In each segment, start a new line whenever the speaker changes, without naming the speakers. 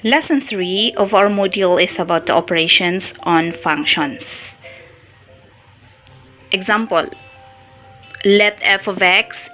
Lesson 3 of our module is about the operations on functions. Example, let f of x,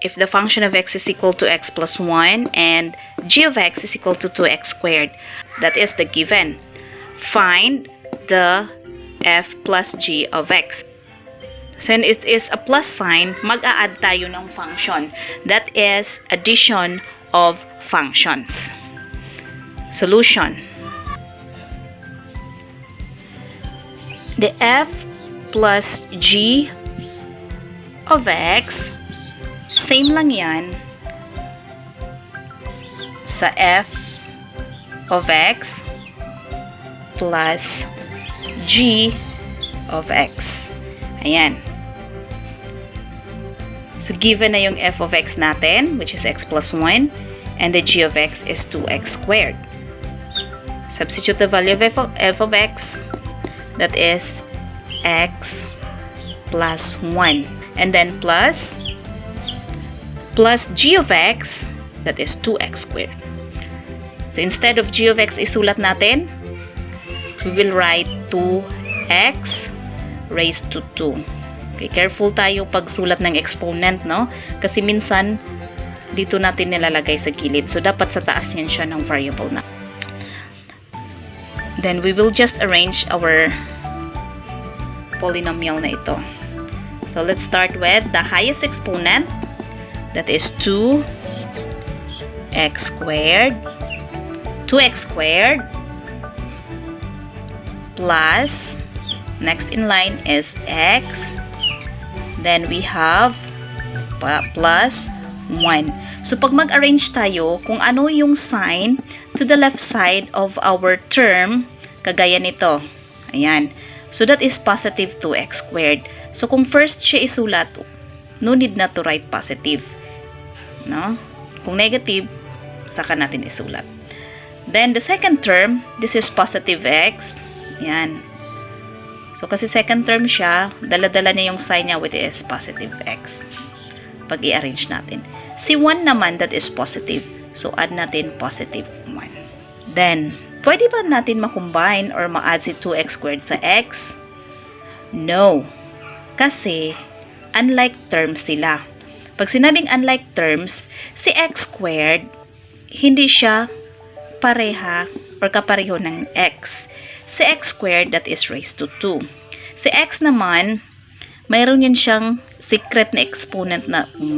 if the function of x is equal to x plus 1 and g of x is equal to 2x squared. That is the given. Find the f plus g of x. Since it is a plus sign, mag-a-add tayo ng function. That is addition of functions. Solution. The f plus g of x, same lang yan sa f of x plus g of x. Ayan. So, given na yung f of x natin, which is x plus 1, and the g of x is 2x squared. Substitute the value of f of x, that is x plus 1. And then plus g of x, that is 2x squared. So, instead of g of x, isulat natin, we will write 2x raised to 2. Okay, careful tayo pag sulat ng exponent, no? Kasi minsan, dito natin nilalagay sa gilid. So, dapat sa taas yan siya ng variable na. Then, we will just arrange our polynomial na ito. So, let's start with the highest exponent. That is 2x squared. 2x squared plus, next in line is x. Then, we have plus 1. So, pag mag-arrange tayo kung ano yung sign to the left side of our term, kagaya nito. Ayan. So, that is positive 2x squared. So, kung first siya isulat, no need na to write positive. No? Kung negative, saka natin isulat. Then, the second term, this is positive x. Ayan. So, kasi second term siya, dala-dala niya yung sign niya with is positive x. Pag i-arrange natin. Si 1 naman, that is positive. So, add natin positive 1. Then, pwede ba natin makombine or ma-add si 2x squared sa x? No. Kasi, unlike terms sila. Pag sinabing unlike terms, si x squared, hindi siya pareha or kapareho ng x. Si x squared, that is raised to 2. Si x naman, mayroon yan siyang secret na exponent na 1.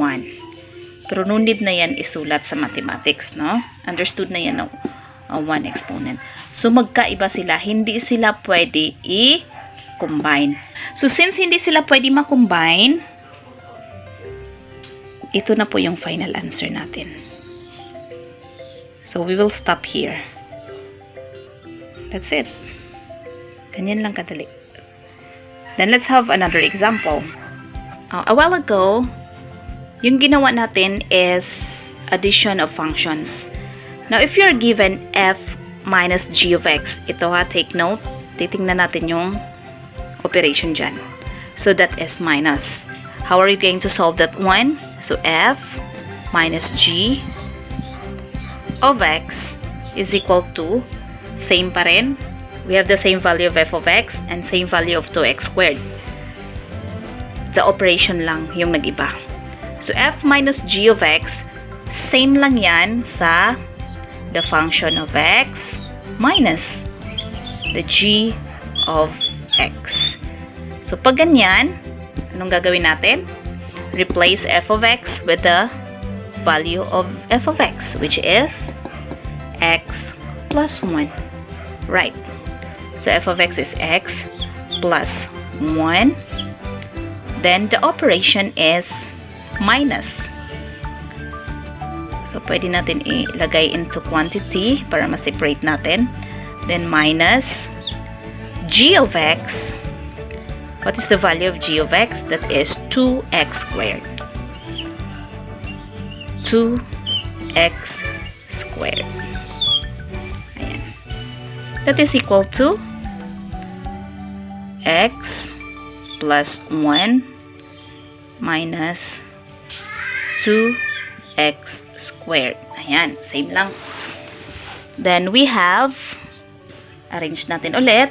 Pero no need na yan isulat sa mathematics, no? Understood na yan, no? 1 exponent. So, magkaiba sila. Hindi sila pwede i-combine. So, since hindi sila pwede ma-combine, ito na po yung final answer natin. So, we will stop here. That's it. Ganyan lang kadali. Then, let's have another example. A while ago, yung ginawa natin is addition of functions. Now, if you're given f minus g of x, ito ha, take note, titingnan natin yung operation dyan. So, that is minus. How are you going to solve that one? So, f minus g of x is equal to, same pa rin, we have the same value of f of x and same value of 2x squared. The operation lang yung nag-iba. So, f minus g of x, same lang yan sa the function of x minus the g of x. So, pag ganyan, anong gagawin natin? Replace f of x with the value of f of x, which is x plus 1. Right. So, f of x is x plus 1. Then, the operation is minus. So, pwede natin ilagay into quantity para ma-separate natin. Then, minus g of x. What is the value of g of x? That is 2x squared. 2x squared. Ayan. That is equal to x plus 1 minus 2x squared. Ayan, same lang. Then we have, arrange natin ulit.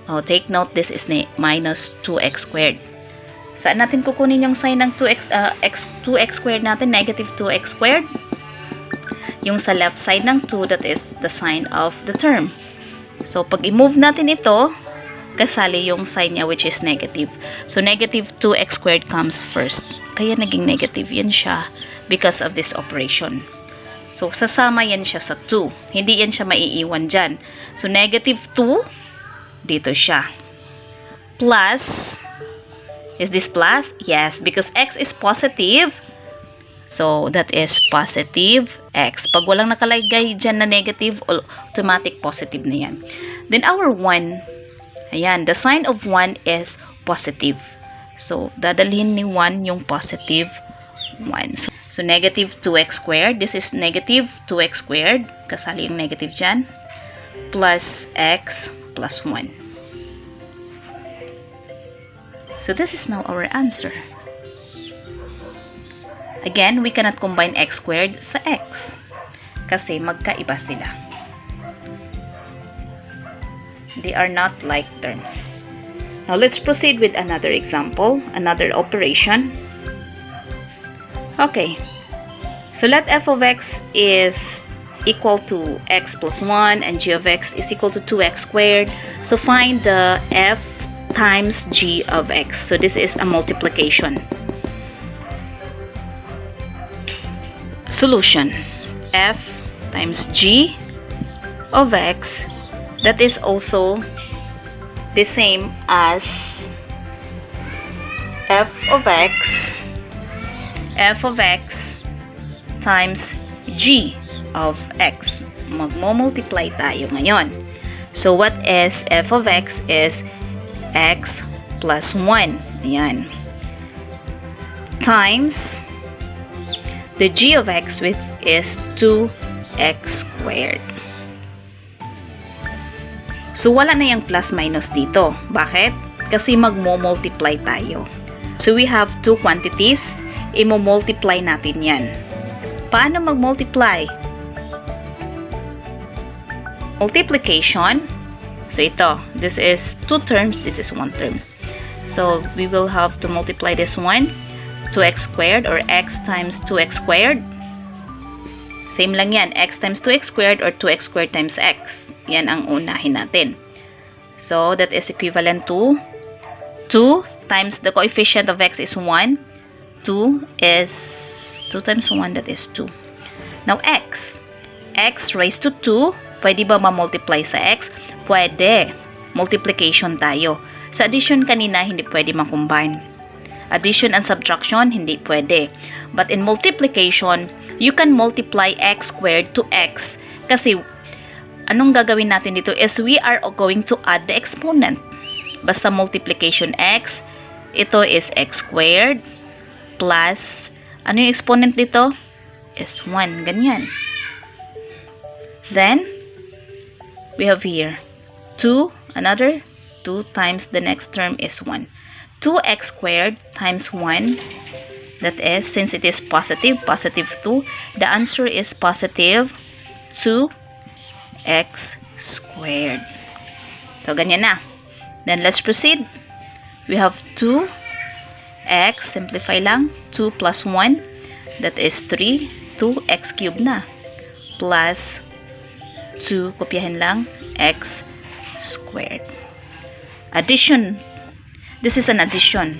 Oh, take note, this is minus 2x squared. Saan natin kukunin yung sign ng 2x squared natin? Negative 2x squared. Yung sa left side ng 2, that is the sign of the term. So, pag i-move natin ito, kasali yung sign niya, which is negative. So, negative 2x squared comes first. Kaya naging negative yan siya because of this operation. So, sasama yan siya sa 2. Hindi yan siya maiiwan dyan. So, negative 2, dito siya. Plus, is this plus? Yes, because x is positive. So, that is positive x. Pag walang nakalagay dyan na negative, automatic positive na yan. Then, our 1, ayan, the sign of 1 is positive. So, dadalhin ni 1 yung positive 1. So, negative 2x squared. This is negative 2x squared. Kasali yung negative dyan. Plus x plus 1. So, this is now our answer. Again, we cannot combine x squared sa x. Kasi magkaiba sila. They are not like terms. Now, let's proceed with another example. Another operation. Okay, so let f of x is equal to x plus 1 and g of x is equal to 2x squared. So find the f times g of x. So this is a multiplication. Solution. F times g of x, that is also the same as f of x times g of x. Magmo-multiply tayo ngayon. So, what is f of x is x plus 1. Ayan. Times the g of x, which is 2x squared. So, wala na yung plus minus dito. Bakit? Kasi magmo-multiply tayo. So, we have two quantities. Imo-multiply natin yan. Paano mag-multiply? Multiplication. So, ito. This is 2 terms. This is 1 terms. So, we will have to multiply this one. 2x squared or x times 2x squared. Same lang yan. X times 2x squared or 2x squared times x. Yan ang unahin natin. So, that is equivalent to 2 times the coefficient of x is 1. 2 is 2 times 1, that is 2. Now, x raised to 2, pwede ba ma-multiply sa x? Pwede. Multiplication tayo. Sa addition kanina, hindi pwede ma-combine. Addition and subtraction, hindi pwede. But in multiplication, you can multiply x squared to x. Kasi, anong gagawin natin dito is we are going to add the exponent. Basta multiplication x, ito is x squared plus, ano yung exponent dito? Is 1. Ganyan. Then, we have here 2, another 2 times the next term is 1. 2x squared times 1, that is, since it is positive, positive 2, the answer is positive 2x squared. So, ganyan na. Then, let's proceed. We have 2x, simplify lang, 2 plus 1, that is 3, 2x cubed na, plus 2, kopyahin lang, x squared. Addition. This is an addition.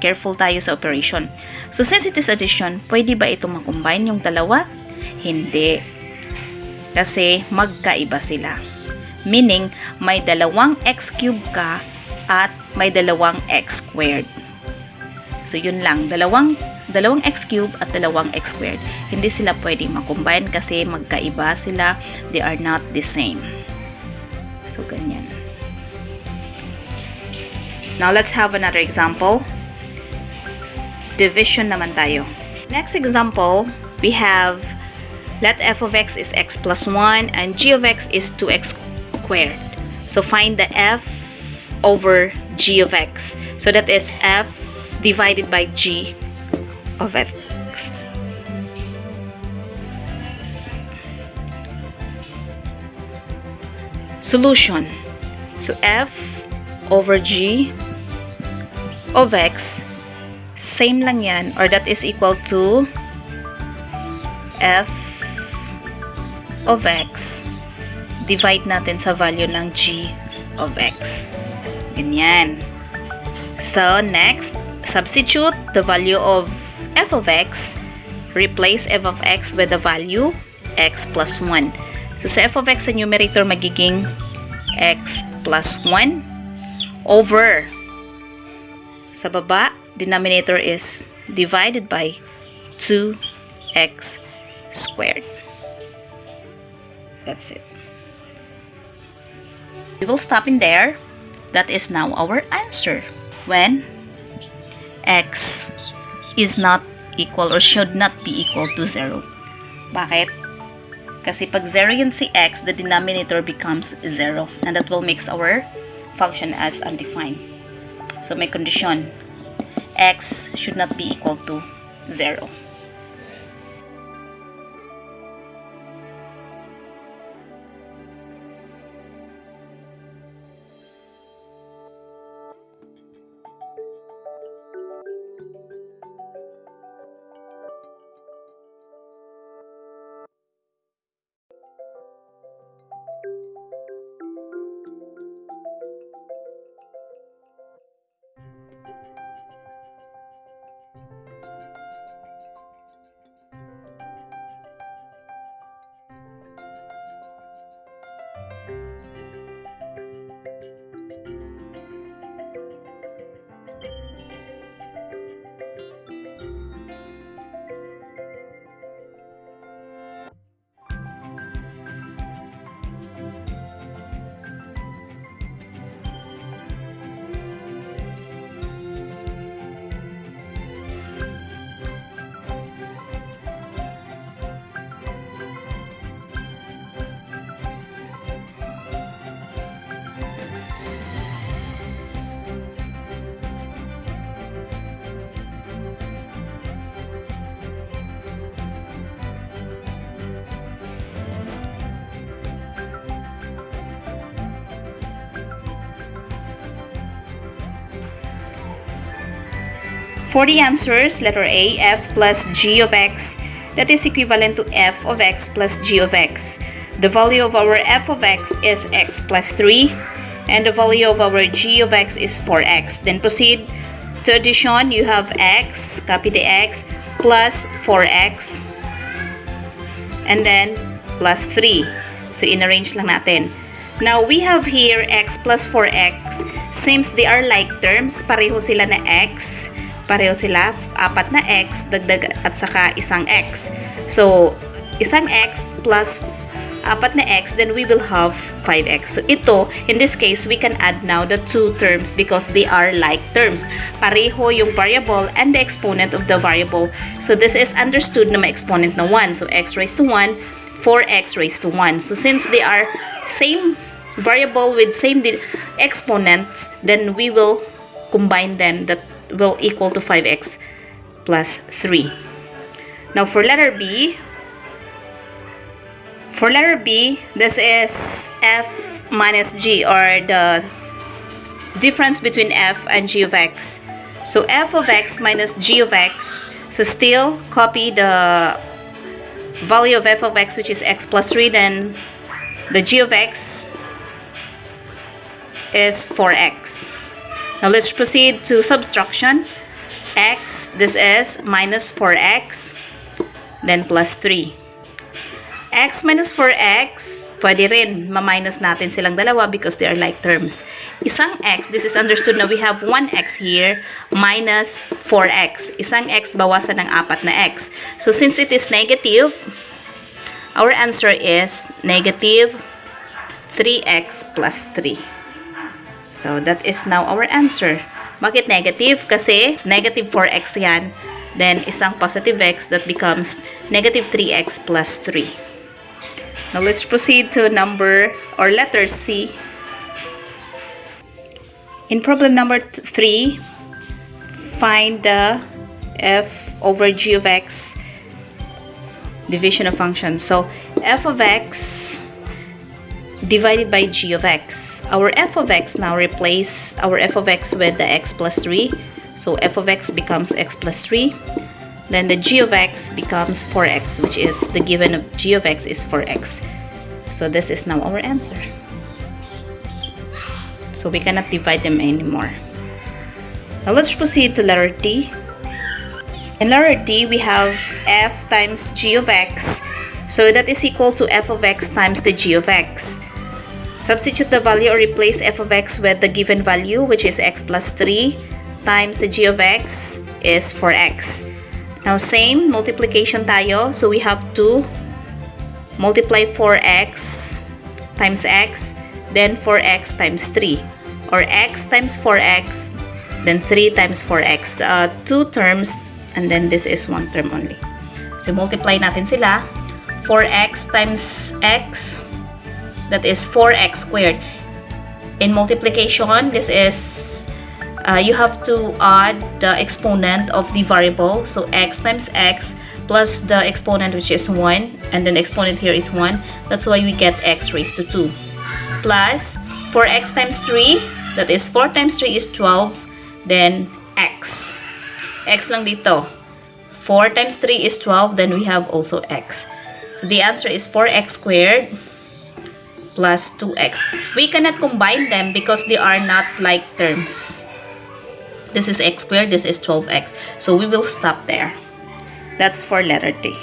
Careful tayo sa operation. So, since it is addition, pwede ba ito makombine yung dalawa? Hindi. Kasi magkaiba sila. Meaning, may dalawang x cubed ka at may dalawang x squared. So, yun lang. Dalawang x cubed at dalawang x squared. Hindi sila pwedeng makombine kasi magkaiba sila. They are not the same. So, ganyan. Now, let's have another example. Division naman tayo. Next example, we have let f of x is x plus 1 and g of x is 2x squared. So, find the f over g of x. So, that is f divided by g of x. solution. So f over g of x, same lang yan, or that is equal to f of x, divide natin sa value ng g of x. Ganyan. So, next, substitute the value of f of x, replace f of x with the value x plus 1. So, sa f of x sa numerator, magiging x plus 1 over, sa baba, denominator is divided by 2x squared. That's it. We will stop in there. That is now our answer. When x is not equal or should not be equal to 0. Bakit? Kasi pag 0 yun si x, the denominator becomes 0. And that will make our function as undefined. So may condition. X should not be equal to 0. For the answers, letter A, f plus g of x, that is equivalent to f of x plus g of x. The value of our f of x is x plus 3, and the value of our g of x is 4x. Then proceed to addition. You have x, copy the x, plus 4x, and then plus 3. So, inarrange lang natin. Now, we have here x plus 4x. Since they are like terms, pareho sila na x. Pareho sila, 4 na x, dagdag at saka isang x. So, isang x plus 4 na x, then we will have 5x. So, ito, in this case, we can add now the two terms because they are like terms. Pareho yung variable and the exponent of the variable. So, this is understood na may exponent na 1. So, x raised to 1, 4x raised to 1. So, since they are same variable with same exponents, then we will combine them. That will equal to 5x plus 3. Now for letter B, this is f minus g, or the difference between f and g of x. So f of x minus g of x, so still copy the value of f of x, which is x plus 3, then the g of x is 4x. Now, let's proceed to subtraction. X, this is minus 4x, then plus 3. X minus 4x, pwede rin, ma-minus natin silang dalawa because they are like terms. Isang x, this is understood na we have 1x here, minus 4x. Isang x, bawasan ng 4 na x. So, since it is negative, our answer is negative 3x plus 3. So, that is now our answer. Bakit negative? Kasi negative 4x yan. Then, isang positive x that becomes negative 3x plus 3. Now, let's proceed to number or letter C. In problem number 3, find the f over g of x division of function. So, f of x divided by g of x. Our f of x now replace our f of x with the x plus 3. So f of x becomes x plus 3. Then the g of x becomes 4x, which is the given of g of x is 4x. So this is now our answer. So we cannot divide them anymore. Now let's proceed to letter D. In letter D, we have f times g of x. So that is equal to f of x times the g of x. Substitute the value or replace f of x with the given value, which is x plus 3 times the g of x is 4x. Now same, multiplication tayo. So we have to multiply 4x times x, then 4x times 3. Or x times 4x, then 3 times 4x. Two terms, and then this is one term only. So multiply natin sila. 4x times x, that is 4x squared. In multiplication, this is you have to add the exponent of the variable. So x times x plus the exponent, which is 1, and then exponent here is 1. That's why we get x raised to 2. Plus 4x times 3, that is 4 times 3 is 12. Then x. X lang dito. 4 times 3 is 12. Then we have also x. So the answer is 4x squared plus 2x. We cannot combine them because they are not like terms. This is x squared, this is 12x. So we will stop there. That's for letter D.